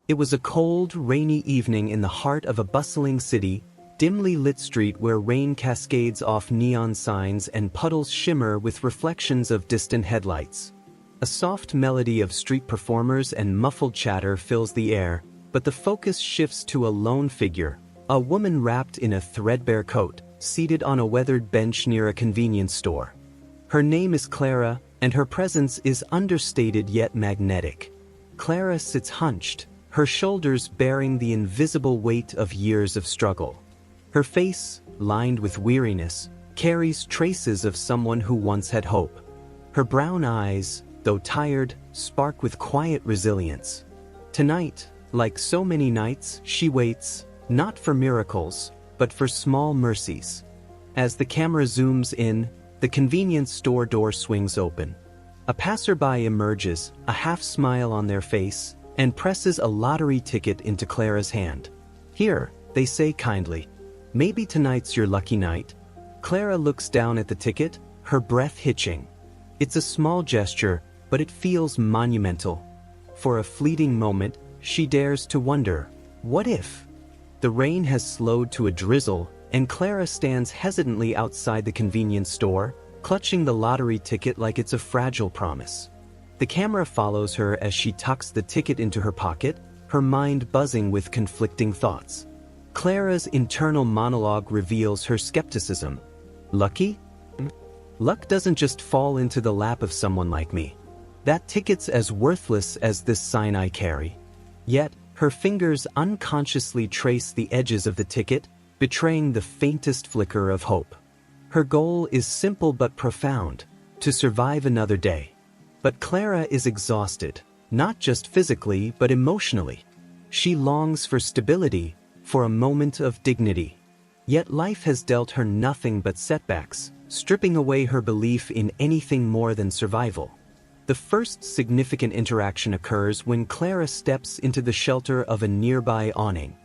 It was a cold, rainy evening in the heart of a bustling city, dimly lit street where rain cascades off neon signs and puddles shimmer with reflections of distant headlights. A soft melody of street performers and muffled chatter fills the air, but the focus shifts to a lone figure, a woman wrapped in a threadbare coat, seated on a weathered bench near a convenience store. Her name is Clara, and her presence is understated yet magnetic. Clara sits hunched, her shoulders bearing the invisible weight of years of struggle. Her face, lined with weariness, carries traces of someone who once had hope. Her brown eyes, though tired, spark with quiet resilience. Tonight, like so many nights, she waits, not for miracles, but for small mercies. As the camera zooms in, the convenience store door swings open. A passerby emerges, a half smile on their face, and presses a lottery ticket into Clara's hand. "Here," they say kindly. "Maybe tonight's your lucky night." Clara looks down at the ticket, her breath hitching. It's a small gesture, but it feels monumental. For a fleeting moment, she dares to wonder, what if? The rain has slowed to a drizzle, and Clara stands hesitantly outside the convenience store, clutching the lottery ticket like it's a fragile promise. The camera follows her as she tucks the ticket into her pocket, her mind buzzing with conflicting thoughts. Clara's internal monologue reveals her skepticism. Lucky? Luck doesn't just fall into the lap of someone like me. That ticket's as worthless as this sign I carry. Yet, her fingers unconsciously trace the edges of the ticket, betraying the faintest flicker of hope. Her goal is simple but profound: to survive another day. But Clara is exhausted, not just physically but emotionally. She longs for stability, for a moment of dignity. Yet life has dealt her nothing but setbacks, stripping away her belief in anything more than survival. The first significant interaction occurs when Clara steps into the shelter of a nearby awning.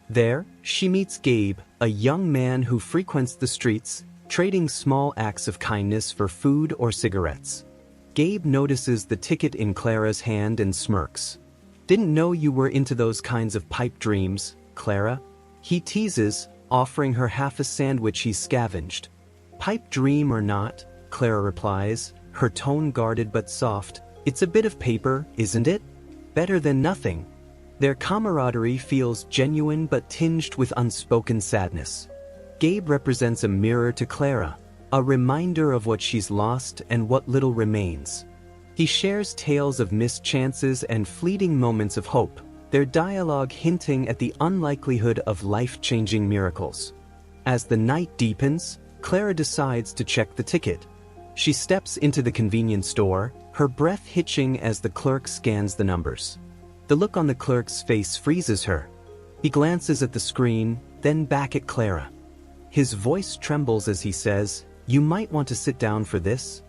There, she meets Gabe, a young man who frequents the streets, trading small acts of kindness for food or cigarettes. Gabe notices the ticket in Clara's hand and smirks. "Didn't know you were into those kinds of pipe dreams, Clara," he teases, offering her half a sandwich he's scavenged. "Pipe dream or not," Clara replies, her tone guarded but soft, "it's a bit of paper, isn't it? Better than nothing." Their camaraderie feels genuine but tinged with unspoken sadness. Gabe represents a mirror to Clara, a reminder of what she's lost and what little remains. He shares tales of missed chances and fleeting moments of hope, their dialogue hinting at the unlikelihood of life-changing miracles. As the night deepens, Clara decides to check the ticket. She steps into the convenience store, her breath hitching as the clerk scans the numbers. The look on the clerk's face freezes her. He glances at the screen, then back at Clara. His voice trembles as he says, "You might want to sit down for this."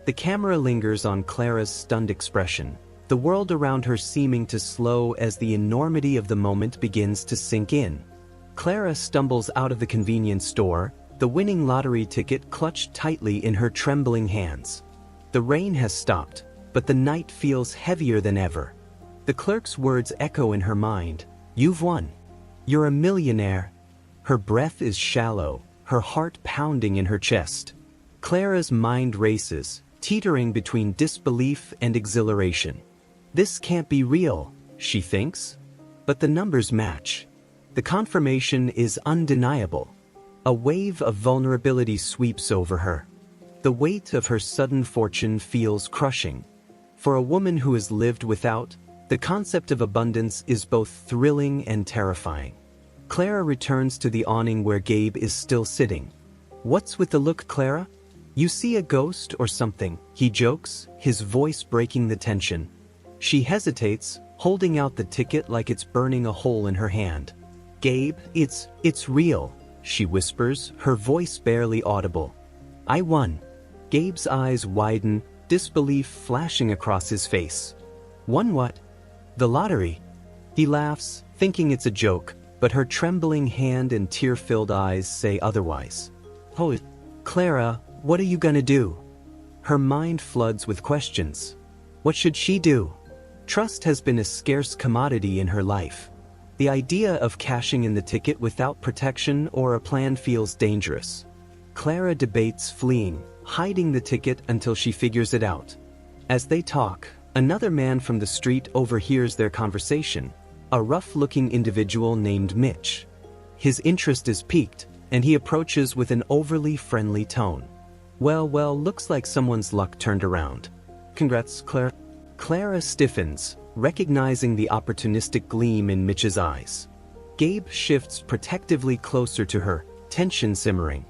The camera lingers on Clara's stunned expression, the world around her seeming to slow as the enormity of the moment begins to sink in. Clara stumbles out of the convenience store, the winning lottery ticket clutched tightly in her trembling hands. The rain has stopped, but the night feels heavier than ever. The clerk's words echo in her mind, "You've won. You're a millionaire." Her breath is shallow, her heart pounding in her chest. Clara's mind races, teetering between disbelief and exhilaration. This can't be real, she thinks. But the numbers match. The confirmation is undeniable. A wave of vulnerability sweeps over her. The weight of her sudden fortune feels crushing. For a woman who has lived without, the concept of abundance is both thrilling and terrifying. Clara returns to the awning where Gabe is still sitting. "What's with the look, Clara? You see a ghost or something?" he jokes, his voice breaking the tension. She hesitates, holding out the ticket like it's burning a hole in her hand. "Gabe, it's real," she whispers, her voice barely audible. "I won." Gabe's eyes widen, disbelief flashing across his face. "Won what?" "The lottery." He laughs, thinking it's a joke, but her trembling hand and tear-filled eyes say otherwise. "Oh, Clara, what are you gonna do?" Her mind floods with questions. What should she do? Trust has been a scarce commodity in her life. The idea of cashing in the ticket without protection or a plan feels dangerous. Clara debates fleeing, hiding the ticket until she figures it out. As they talk, another man from the street overhears their conversation, a rough-looking individual named Mitch. His interest is piqued, and he approaches with an overly friendly tone. Well, looks like someone's luck turned around. Congrats, Clara. Clara stiffens, recognizing the opportunistic gleam in Mitch's eyes. Gabe shifts protectively closer to her, tension simmering.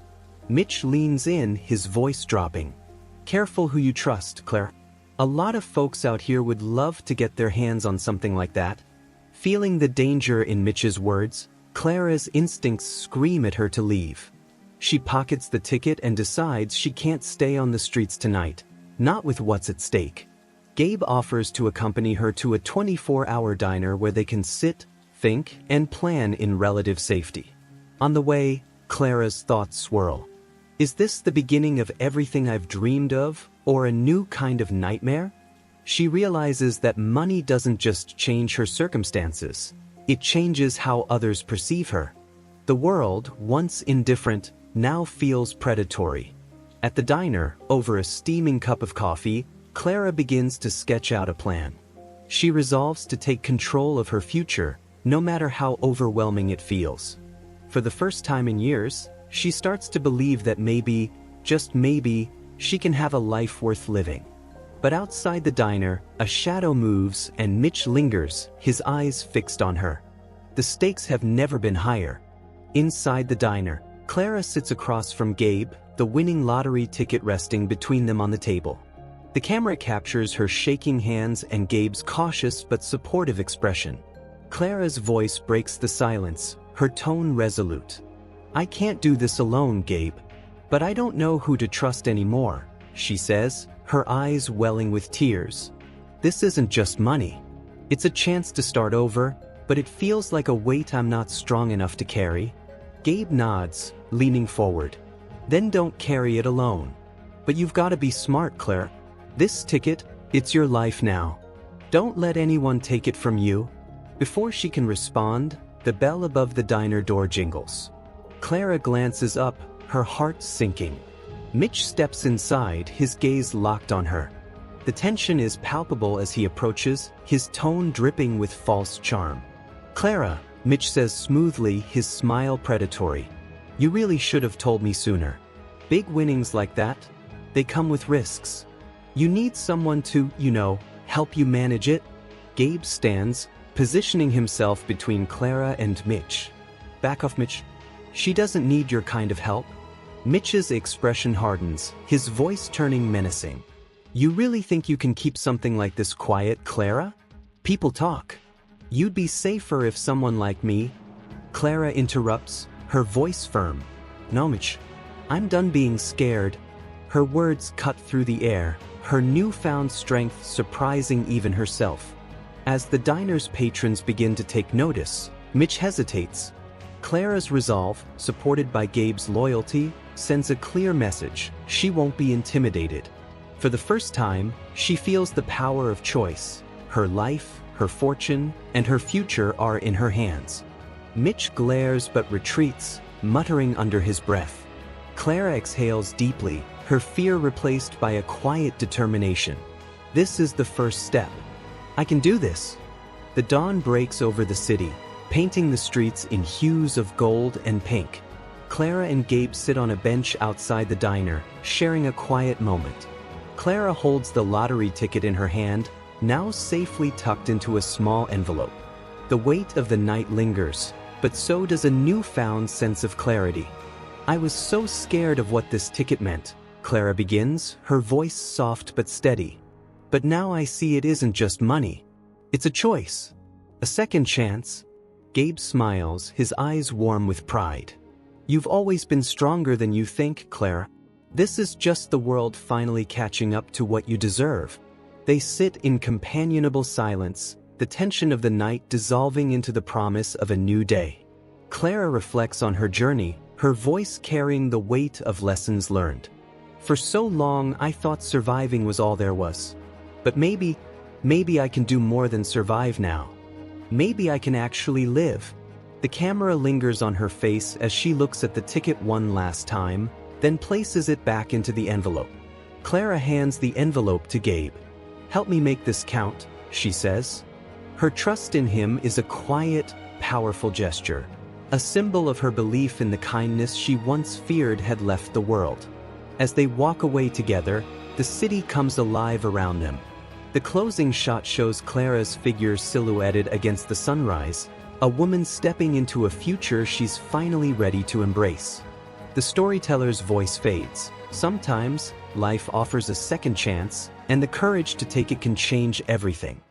Mitch leans in, his voice dropping. Careful who you trust, Clara. A lot of folks out here would love to get their hands on something like that. Feeling the danger in Mitch's words, Clara's instincts scream at her to leave. She pockets the ticket and decides she can't stay on the streets tonight, not with what's at stake. Gabe offers to accompany her to a 24-hour diner where they can sit, think, and plan in relative safety. On the way, Clara's thoughts swirl. Is this the beginning of everything I've dreamed of, or a new kind of nightmare? She realizes that money doesn't just change her circumstances, it changes how others perceive her. The world, once indifferent, now feels predatory. At the diner, over a steaming cup of coffee, Clara begins to sketch out a plan. She resolves to take control of her future, no matter how overwhelming it feels. For the first time in years, she starts to believe that maybe, just maybe, she can have a life worth living. But outside the diner, a shadow moves and Mitch lingers, his eyes fixed on her. The stakes have never been higher. Inside the diner, Clara sits across from Gabe, the winning lottery ticket resting between them on the table. The camera captures her shaking hands and Gabe's cautious but supportive expression. Clara's voice breaks the silence, her tone resolute. I can't do this alone, Gabe. But I don't know who to trust anymore, she says, her eyes welling with tears. This isn't just money. It's a chance to start over, but it feels like a weight I'm not strong enough to carry. Gabe nods, leaning forward. Then don't carry it alone. But you've got to be smart, Clara. This ticket, it's your life now. Don't let anyone take it from you. Before she can respond, the bell above the diner door jingles. Clara glances up, her heart sinking. Mitch steps inside, his gaze locked on her. The tension is palpable as he approaches, his tone dripping with false charm. Clara, Mitch says smoothly, his smile predatory. You really should have told me sooner. Big winnings like that, they come with risks. You need someone to, help you manage it. Gabe stands, positioning himself between Clara and Mitch. Back off, Mitch. She doesn't need your kind of help. Mitch's expression hardens, his voice turning menacing. You really think you can keep something like this quiet, Clara? People talk. You'd be safer if someone like me. Clara interrupts, her voice firm. No, Mitch. I'm done being scared. Her words cut through the air, her newfound strength surprising even herself. As the diner's patrons begin to take notice, Mitch hesitates. Clara's resolve, supported by Gabe's loyalty, sends a clear message: she won't be intimidated. For the first time, she feels the power of choice. Her life, her fortune, and her future are in her hands. Mitch glares but retreats, muttering under his breath. Clara exhales deeply, her fear replaced by a quiet determination. This is the first step. I can do this. The dawn breaks over the city, painting the streets in hues of gold and pink. Clara and Gabe sit on a bench outside the diner, sharing a quiet moment. Clara holds the lottery ticket in her hand, now safely tucked into a small envelope. The weight of the night lingers, but so does a newfound sense of clarity. I was so scared of what this ticket meant, Clara begins, her voice soft but steady. But now I see it isn't just money. It's a choice. A second chance. Gabe smiles, his eyes warm with pride. You've always been stronger than you think, Clara. This is just the world finally catching up to what you deserve. They sit in companionable silence, the tension of the night dissolving into the promise of a new day. Clara reflects on her journey, her voice carrying the weight of lessons learned. For so long I thought surviving was all there was. But maybe Maybe I can do more than survive now. Maybe I can actually live. The camera lingers on her face as she looks at the ticket one last time, then places it back into the envelope. Clara hands the envelope to Gabe. "Help me make this count," she says. Her trust in him is a quiet, powerful gesture, a symbol of her belief in the kindness she once feared had left the world. As they walk away together, the city comes alive around them. The closing shot shows Clara's figure silhouetted against the sunrise, a woman stepping into a future she's finally ready to embrace. The storyteller's voice fades. Sometimes, life offers a second chance, and the courage to take it can change everything.